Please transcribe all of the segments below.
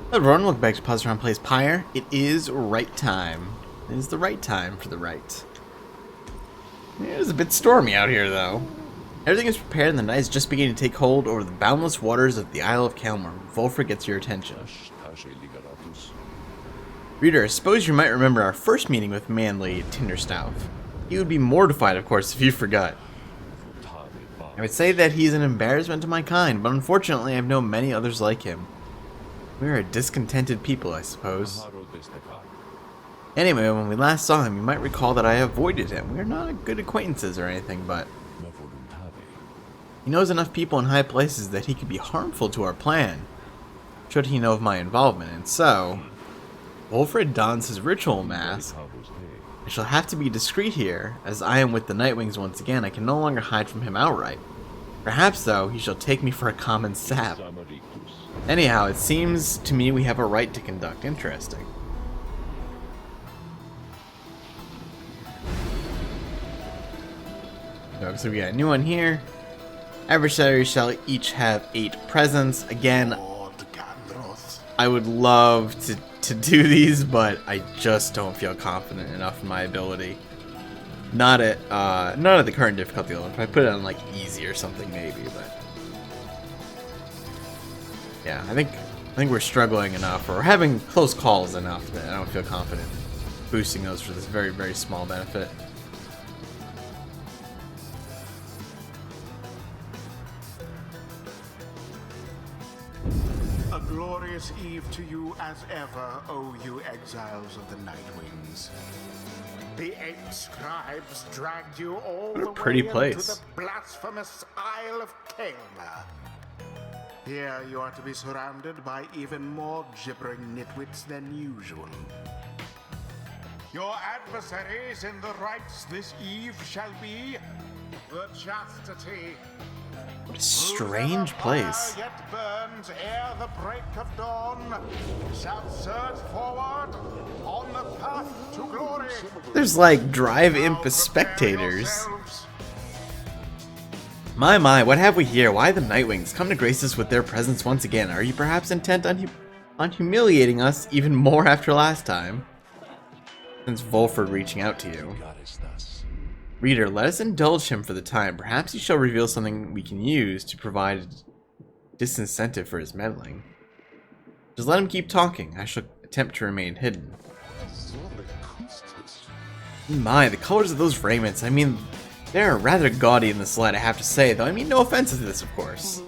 Hello everyone, welcome back to Positron Plays Pyre. It is right time. It is the right time for the right. It is a bit stormy out here though. Everything is prepared and the night is just beginning to take hold over the boundless waters of the Isle of Kelmar. Volfra gets your attention. Reader, I suppose you might remember our first meeting with Manly Tinderstaff. He would be mortified, of course, if you forgot. I would say that he is an embarrassment to my kind, but unfortunately I have known many others like him. We are a discontented people, I suppose. Anyway, when we last saw him, you might recall that I avoided him. We are not good acquaintances or anything, but he knows enough people in high places that he could be harmful to our plan, should he know of my involvement, and so Wolfred dons his ritual mask. I shall have to be discreet here, as I am with the Nightwings once again. I can no longer hide from him outright. Perhaps, though, he shall take me for a common sap. Anyhow, it seems to me we have a right to conduct. Interesting. So we got a new one here. Adversaries shall each have 8 presents. Again, I would love to do these, but I just don't feel confident enough in my ability. Not at the current difficulty level. If I put it on like easy or something, maybe. But yeah, I think we're struggling enough, or we're having close calls enough that I don't feel confident boosting those for this very, very small benefit. A glorious eve to you as ever, O you exiles of the Nightwings. The 8 scribes dragged you all the pretty way place. into the blasphemous Isle of Kelmar. Here you are to be surrounded by even more gibbering nitwits than usual. Your adversaries in the rites this eve shall be the Chastity. What a strange place. Yet burns ere the break of dawn shall surge forward on the path to glory. There's like drive imp spectators. My, what have we here? Why the Nightwings come to grace us with their presence once again? Are you perhaps intent on humiliating us even more after last time? Since Volfred reaching out to you. Reader, let us indulge him for the time. Perhaps he shall reveal something we can use to provide a disincentive for his meddling. Just let him keep talking. I shall attempt to remain hidden. My, the colors of those raiments. I mean, they're rather gaudy in this light, I have to say, though I mean no offense to this, of course.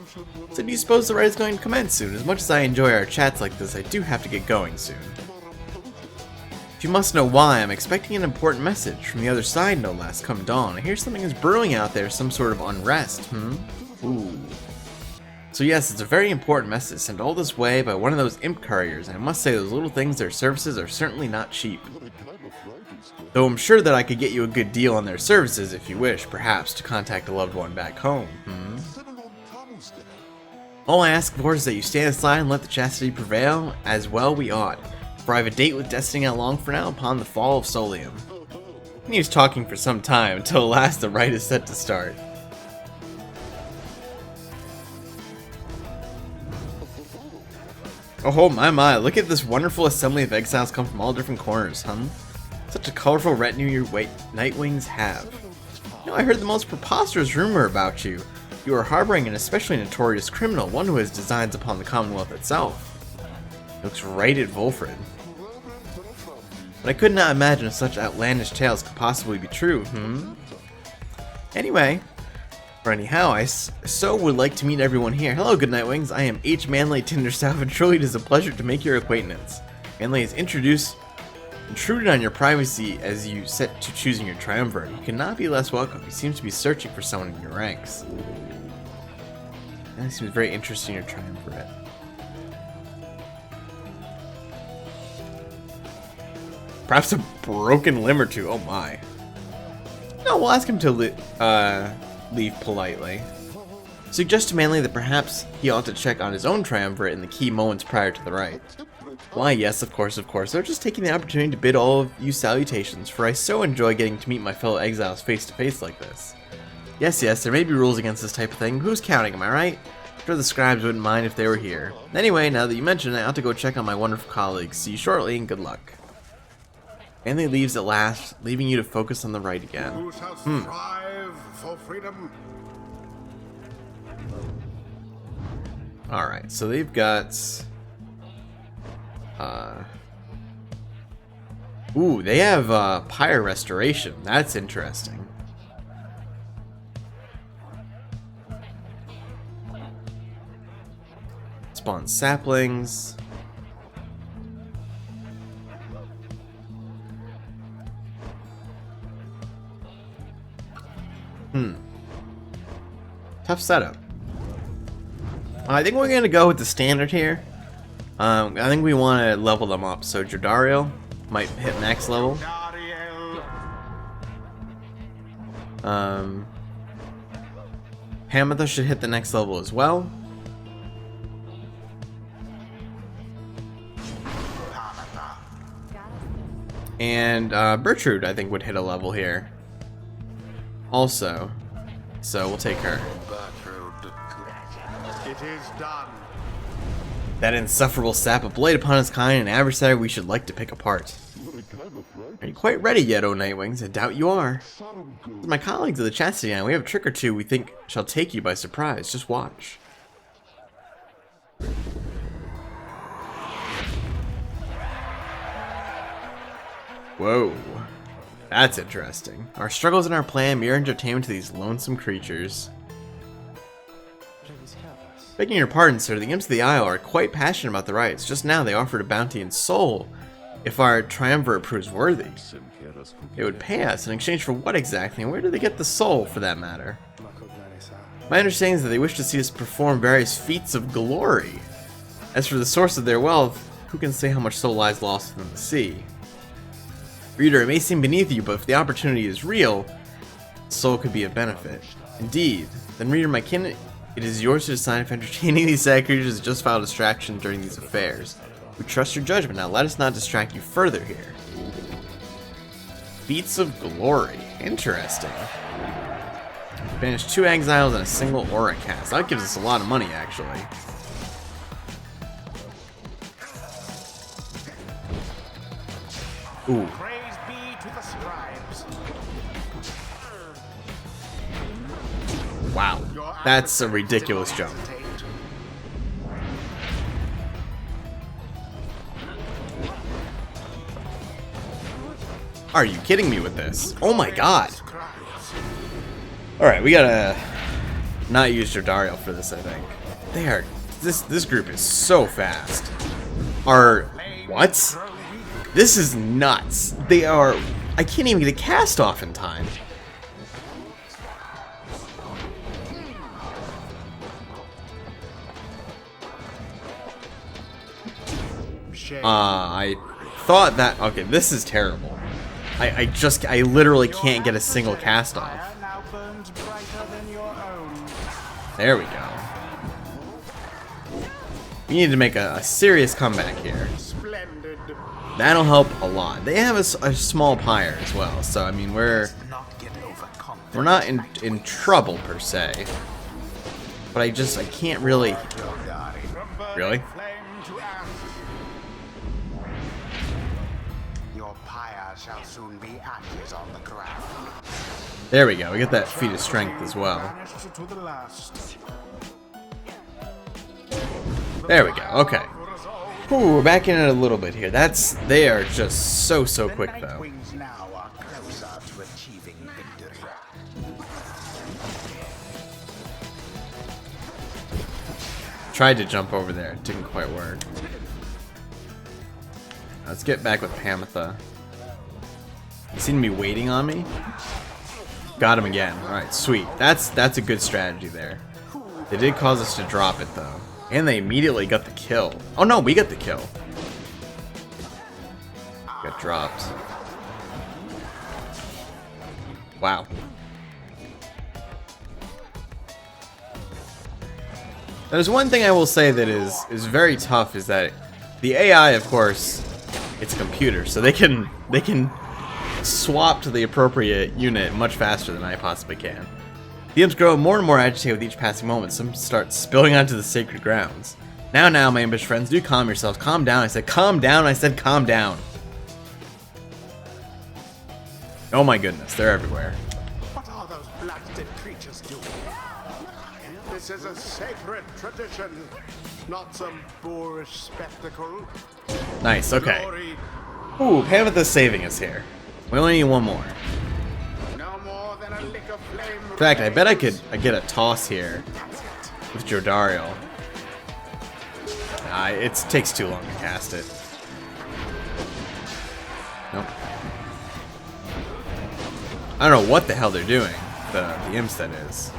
So do you suppose the ride is going to commence soon? As much as I enjoy our chats like this, I do have to get going soon. If you must know why, I'm expecting an important message, from the other side no less, come dawn. I hear something is brewing out there, some sort of unrest, Ooh. So yes, it's a very important message, sent all this way by one of those imp couriers, and I must say those little things, their services are certainly not cheap. Though I'm sure that I could get you a good deal on their services if you wish, perhaps, to contact a loved one back home, All I ask for is that you stand aside and let the chastity prevail, as well we ought. For I have a date with Destiny not long for now upon the fall of Solium. And he was talking for some time, until at last the rite is set to start. Oh my, look at this wonderful assembly of exiles come from all different corners, Such a colorful retinue your Nightwings have. You know, I heard the most preposterous rumor about you. You are harboring an especially notorious criminal, one who has designs upon the Commonwealth itself. Looks right at Volfred. But I could not imagine such outlandish tales could possibly be true, Anyway, or anyhow, I so would like to meet everyone here. Hello, good Nightwings. I am H. Manly Tinderstaff, and truly it is a pleasure to make your acquaintance. Manly has intruded on your privacy as you set to choosing your triumvirate. You cannot be less welcome. He seems to be searching for someone in your ranks. That seems very interesting, your triumvirate. Perhaps a broken limb or two. Oh my. No, we'll ask him to leave politely. Suggest to Manly that perhaps he ought to check on his own triumvirate in the key moments prior to the rite. Why, yes, of course. They're just taking the opportunity to bid all of you salutations, for I so enjoy getting to meet my fellow exiles face to face like this. Yes, there may be rules against this type of thing. Who's counting, am I right? Sure, the scribes wouldn't mind if they were here. Anyway, now that you mention it, I ought to go check on my wonderful colleagues. See you shortly, and good luck. And they leaves at last, leaving you to focus on the right again. Who shall strive for freedom? Alright, so they've got... Ooh, they have Pyre restoration. That's interesting. Spawn saplings. Tough setup. I think we're going to go with the standard here. I think we want to level them up. So Jodariel might hit max level. Hamatha should hit the next level as well. And Bertrude, I think, would hit a level here. Also. So we'll take her. It is done. That insufferable sap, a blade upon his kind, an adversary we should like to pick apart. Are you quite ready yet, O Nightwings? I doubt you are. With my colleagues of the Chastity Line, we have a trick or two we think shall take you by surprise. Just watch. Whoa. That's interesting. Our struggles and our plan mere entertainment to these lonesome creatures. Begging your pardon, sir, the Imps of the Isle are quite passionate about the rights. Just now they offered a bounty in soul if our triumvirate proves worthy. They would pay us in exchange for what exactly, and where do they get the soul, for that matter? My understanding is that they wish to see us perform various feats of glory. As for the source of their wealth, who can say how much soul lies lost in the sea? Reader, it may seem beneath you, but if the opportunity is real, soul could be of benefit. Indeed. Then, reader, my kin, it is yours to decide if entertaining these sad creatures is just foul distraction during these affairs. We trust your judgment. Now let us not distract you further here. Feats of glory. Interesting. Banish 2 exiles and a single aura cast. That gives us a lot of money, actually. Ooh. Praise be to the scribes. Wow. That's a ridiculous jump. Are you kidding me with this? Oh my god. Alright, we gotta not use Jodariel for this, I think. They are... This group is so fast. What? This is nuts. They are... I can't even get a cast off in time. I thought that... Okay, this is terrible. I literally can't get a single cast off. There we go. We need to make a serious comeback here. That'll help a lot. They have a small Pyre as well, so I mean we're not in trouble per se. But I can't really. Really? Your pyre shall soon be ashes on the ground. There we go. We get that feat of strength as well. There we go. Okay. Ooh, we're back in it a little bit here. They are just so quick though. Tried to jump over there. It didn't quite work. Let's get back with Hamatha. You seem to be waiting on me. Got him again. Alright, sweet. That's a good strategy there. They did cause us to drop it though. And they immediately got the kill. Oh no, we got the kill. Got dropped. Wow. There's one thing I will say that is very tough is that the AI, of course, it's a computer, so they can swap to the appropriate unit much faster than I possibly can. The imps grow more and more agitated with each passing moment. Some start spilling onto the sacred grounds. Now, my impish friends, do calm yourselves. Calm down. I said calm down. I said calm down. Oh my goodness, they're everywhere. What are those blasted creatures doing? This is a sacred tradition, not some boorish spectacle. Nice, okay. Glory, Ooh, Pamela saving us here. We only need one more. no more than a lick of flame. In fact, I bet I get a toss here with Jodariel. It takes too long to cast it. Nope. I don't know what the hell they're doing. The imps, that is.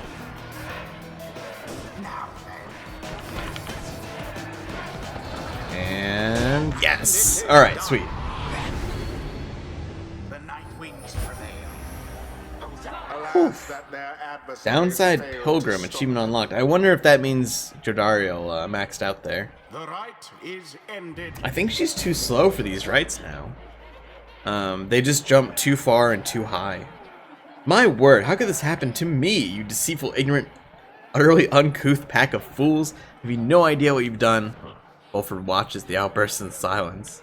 And yes. All right, sweet. The night wings prevail. Alas, that their adversaries Downside failed Pilgrim to stop achievement them. unlocked. I wonder if that means Jodariel maxed out there. The right is ended. I think she's too slow for these rights now. They just jump too far and too high. My word, how could this happen to me, you deceitful, ignorant, utterly uncouth pack of fools? Have you no idea what you've done? Wolford watches the outburst in silence.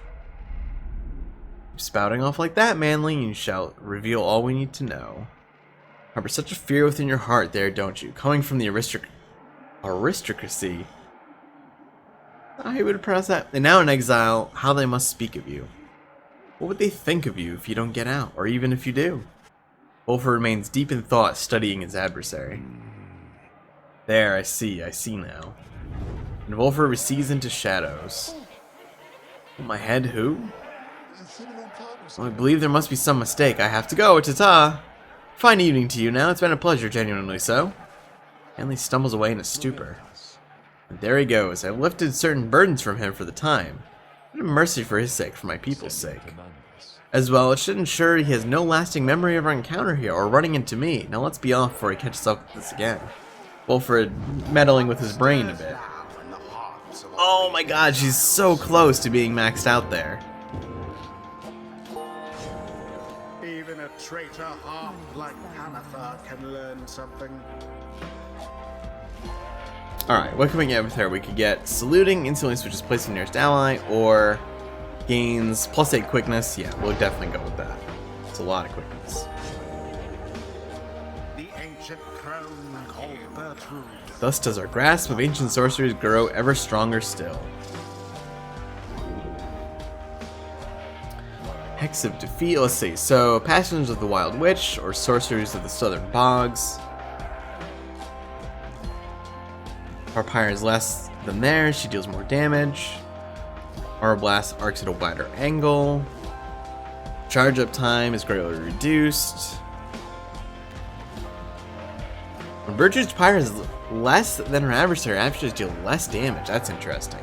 Spouting off like that, Manly, you shall reveal all we need to know. Harbor such a fear within your heart there, don't you? Coming from the aristocracy. I would pronounce that. And now in exile, how they must speak of you. What would they think of you if you don't get out, or even if you do? Wolford remains deep in thought, studying his adversary. There, I see now. And Wolford recedes into shadows. My head, who? Well, I believe there must be some mistake. I have to go, ta-ta! Fine evening to you now, it's been a pleasure, genuinely so. Hanley stumbles away in a stupor. And there he goes, I've lifted certain burdens from him for the time. What a mercy for his sake, for my people's sake. As well, it should ensure he has no lasting memory of our encounter here, or running into me. Now let's be off before he catches up with us again. Wolford meddling with his brain a bit. Oh my god, she's so close to being maxed out there. Even a traitor heart like Hanathar can learn something. Alright, what can we get with her? We could get saluting, instantly switches place of nearest ally, or gains +8 quickness. Yeah, we'll definitely go with that. It's a lot of quickness. The ancient crone called Bertrude. Thus does our grasp of ancient sorceries grow ever stronger still. Hex of Defeat, let's see. So, Passions of the Wild Witch, or Sorceries of the Southern Bogs. Our Pyre is less than theirs, she deals more damage. Our Blast arcs at a wider angle. Charge up time is greatly reduced. When Bertrude's Pyre is less than her adversary, adversaries deal less damage. That's interesting.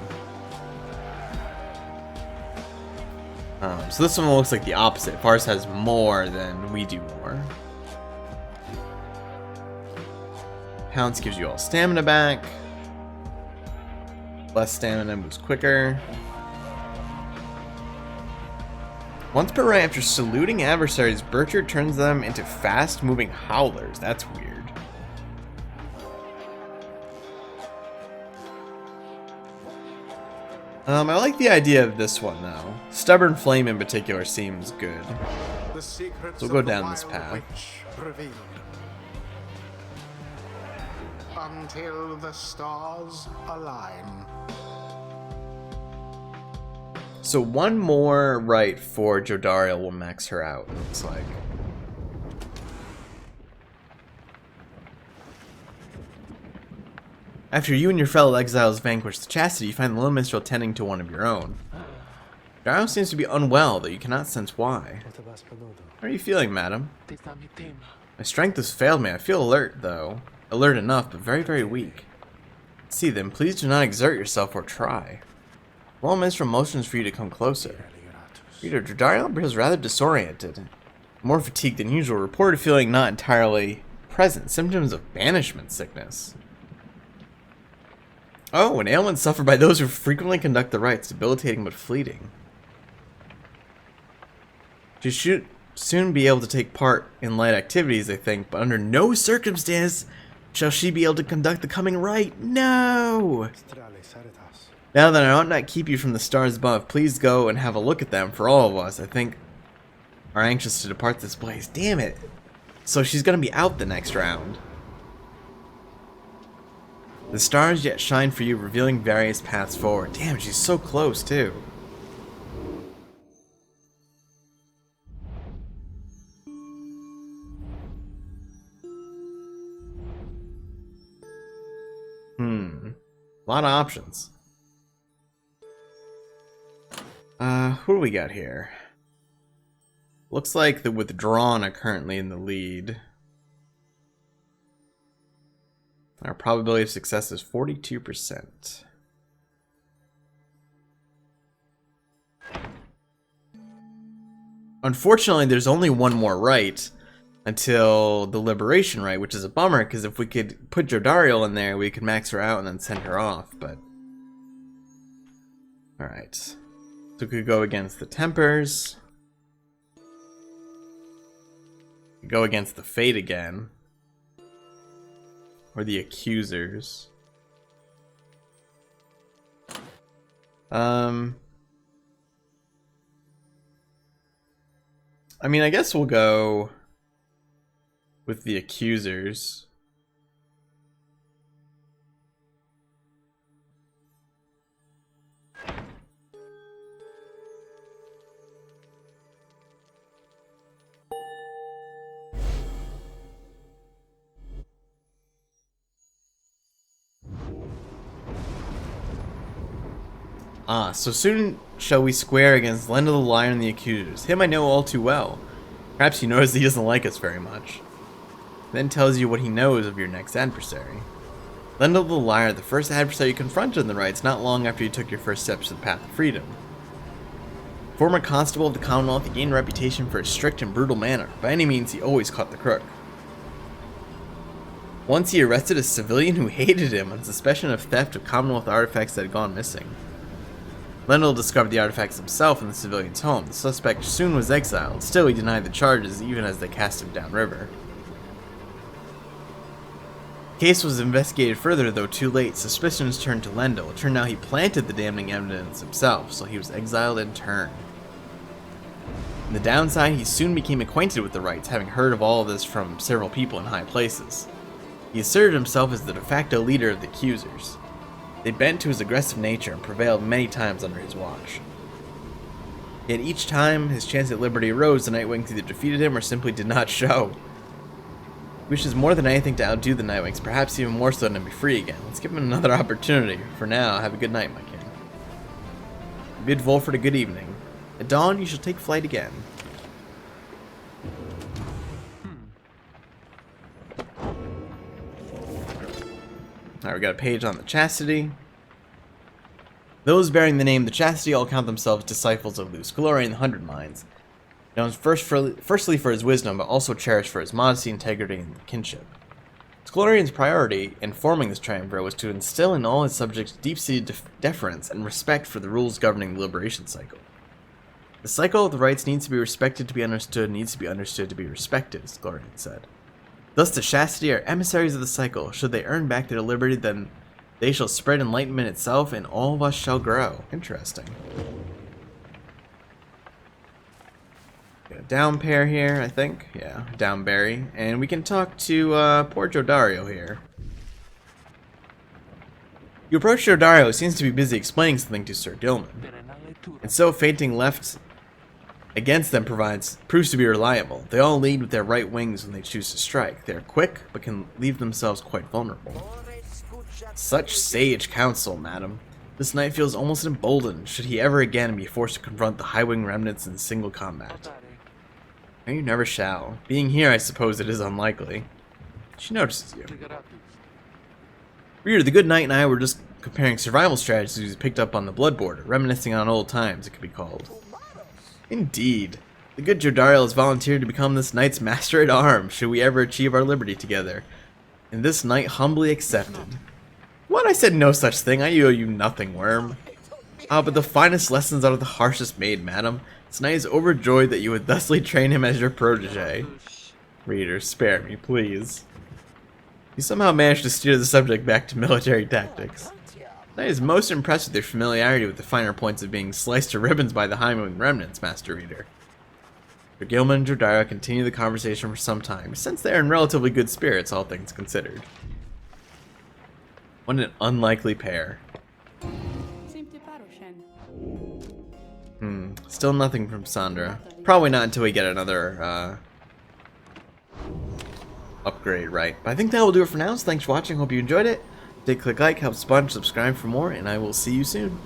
So this one looks like the opposite. Fars has more than we do more. Pounce gives you all stamina back. Less stamina moves quicker. Once per round after saluting adversaries, Bertrude turns them into fast-moving howlers. That's weird. I like the idea of this one, though. Stubborn Flame in particular seems good. The secrets So we'll go of the down this Wild path. Witch revealed. Until the stars align. So one more right for Jodariel will max her out, it looks like. After you and your fellow exiles vanquish the chastity, you find the little minstrel tending to one of your own. Jodariel seems to be unwell, though you cannot sense why. How are you feeling, madam? My strength has failed me. I feel alert, though. Alert enough, but very, very weak. See then, please do not exert yourself or try. The little minstrel motions for you to come closer. Reader, Jodariel feels rather disoriented. More fatigued than usual, reported feeling not entirely present. Symptoms of banishment sickness. Oh, an ailment suffered by those who frequently conduct the rites, debilitating but fleeting. soon be able to take part in light activities, I think, but under no circumstance shall she be able to conduct the coming rite. No! Now that I ought not keep you from the stars above, please go and have a look at them, for all of us, I think, are anxious to depart this place. Damn it! So she's gonna be out the next round. The stars yet shine for you, revealing various paths forward. Damn, she's so close, too. A lot of options. Who do we got here? Looks like the Withdrawn are currently in the lead. Our probability of success is 42%. Unfortunately, there's only one more rite until the Liberation rite, which is a bummer, because if we could put Jodariel in there, we could max her out and then send her off, but... Alright. So we could go against the Tempers. Go against the Fate again. Or the Accusers. I mean, I guess we'll go with the Accusers. So soon shall we square against Lendl the Liar and the Accusers. Him I know all too well. Perhaps you notice he doesn't like us very much. Then tells you what he knows of your next adversary. Lendl the Liar, the first adversary you confronted in the rites not long after you took your first steps to the path of freedom. Former constable of the Commonwealth, he gained a reputation for his strict and brutal manner. By any means, he always caught the crook. Once he arrested a civilian who hated him on suspicion of theft of Commonwealth artifacts that had gone missing. Lendl discovered the artifacts himself in the civilian's home. The suspect soon was exiled. Still, he denied the charges, even as they cast him downriver. The case was investigated further, though too late. Suspicions turned to Lendl. It turned out he planted the damning evidence himself, so he was exiled in turn. On the downside, he soon became acquainted with the rites, having heard of all of this from several people in high places. He asserted himself as the de facto leader of the Accusers. They bent to his aggressive nature and prevailed many times under his watch. Yet each time his chance at liberty arose, the Nightwings either defeated him or simply did not show. He wishes more than anything to outdo the Nightwings, perhaps even more so than to be free again. Let's give him another opportunity. For now, have a good night, my king. Bid Volford a good evening. At dawn, you shall take flight again. Alright, we got a page on the Chastity. Those bearing the name the Chastity all count themselves disciples of Luce, glory in the 100 Minds. Known firstly for his wisdom, but also cherished for his modesty, integrity, and kinship. Scolarian's priority in forming this triumvirate was to instill in all his subjects deep-seated deference and respect for the rules governing the liberation cycle. The cycle of the rites needs to be respected to be understood, needs to be understood to be respected, Scolarian said. Thus the Chastity are emissaries of the cycle. Should they earn back their liberty, then they shall spread enlightenment itself, and all of us shall grow. Interesting. Got a down pair here, I think. Yeah, down berry. And we can talk to poor Jodariel here. You approach Jodariel, who seems to be busy explaining something to Sir Gilman. And so fainting left against them proves to be reliable. They all lead with their right wings when they choose to strike. They are quick, but can leave themselves quite vulnerable. Such sage counsel, madam. This knight feels almost emboldened, should he ever again be forced to confront the high-wing remnants in single combat. And you never shall. Being here, I suppose it is unlikely. She notices you. Reader, the good knight and I were just comparing survival strategies we picked up on the Blood Border, reminiscing on old times, it could be called. Indeed. The good Jodariel has volunteered to become this knight's master at arms, should we ever achieve our liberty together. And this knight humbly accepted. What? I said no such thing. I owe you nothing, worm. Ah, but the finest lessons out of the harshest maid, madam. Tonight is overjoyed that you would thusly train him as your protege. Reader, spare me, please. You somehow managed to steer the subject back to military tactics. I is most impressed with your familiarity with the finer points of being sliced to ribbons by the High Moon remnants, Master Reader. Gilman and Jodariel continue the conversation for some time, since they are in relatively good spirits, all things considered. What an unlikely pair. Still nothing from Sandra. Probably not until we get another, upgrade, right? But I think that will do it for now, so thanks for watching, hope you enjoyed it. If you did, click like, help sponge, subscribe for more, and I will see you soon.